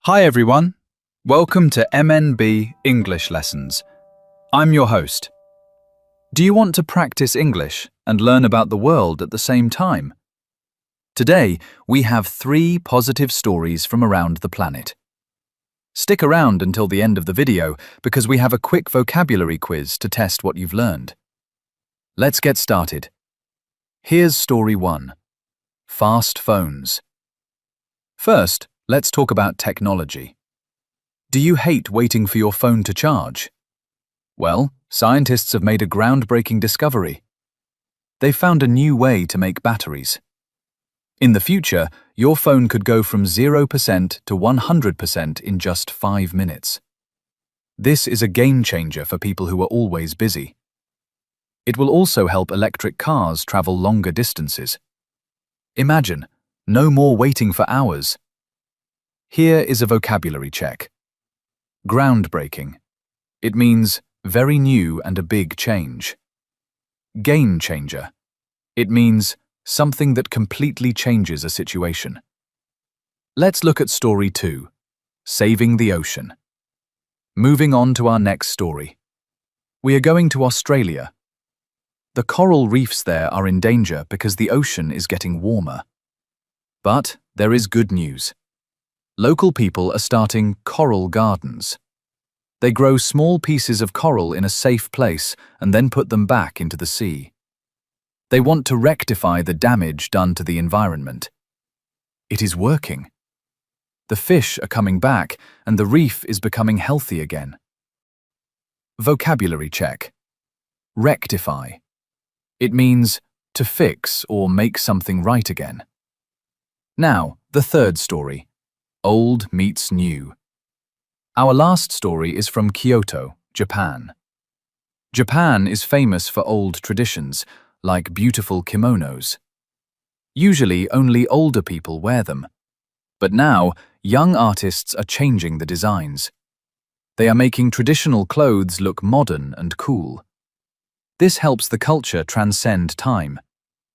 Hi everyone, welcome to MNB English Lessons. I'm your host. Do you want to practice English and learn about the world at the same time? Today, we have 3 positive stories from around the planet. Stick around until the end of the video because we have a quick vocabulary quiz to test what you've learned. Let's get started. Here's story 1. Fast phones. First, let's talk about technology. Do you hate waiting for your phone to charge? Well, scientists have made a groundbreaking discovery. They found a new way to make batteries. In the future, your phone could go from 0% to 100% in just 5 minutes. This is a game changer for people who are always busy. It will also help electric cars travel longer distances. Imagine, no more waiting for hours. Here is a vocabulary check. Groundbreaking. It means very new and a big change. Game changer. It means something that completely changes a situation. Let's look at story 2, saving the ocean. Moving on to our next story. We are going to Australia. The coral reefs there are in danger because the ocean is getting warmer. But there is good news. Local people are starting coral gardens. They grow small pieces of coral in a safe place and then put them back into the sea. They want to rectify the damage done to the environment. It is working. The fish are coming back and the reef is becoming healthy again. Vocabulary check. Rectify. It means to fix or make something right again. Now, the third story. Old meets new. Our last story is from Kyoto, Japan. Japan is famous for old traditions, like beautiful kimonos. Usually, only older people wear them. But now, young artists are changing the designs. They are making traditional clothes look modern and cool. This helps the culture transcend time.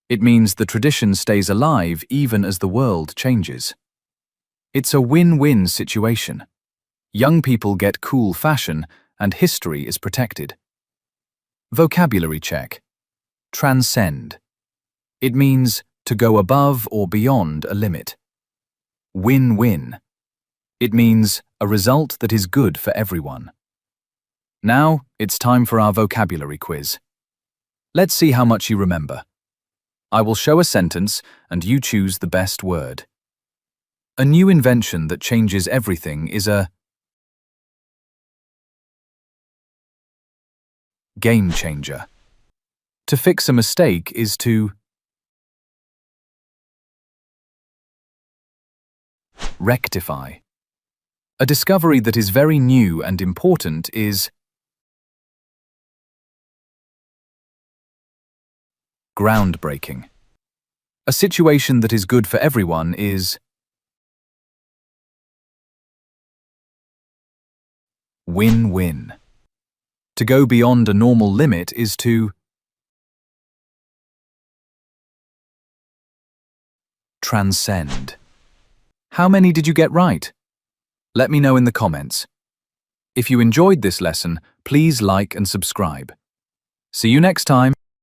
It means the tradition stays alive even as the world changes. It's a win-win situation. Young people get cool fashion and history is protected. Vocabulary check. Transcend. It means to go above or beyond a limit. Win-win. It means a result that is good for everyone. Now, it's time for our vocabulary quiz. Let's see how much you remember. I will show a sentence and you choose the best word. A new invention that changes everything is a game changer. To fix a mistake is to rectify. A discovery that is very new and important is groundbreaking. A situation that is good for everyone is win-win. To go beyond a normal limit is to transcend. How many did you get right? Let me know in the comments. If you enjoyed this lesson, please like and subscribe. See you next time.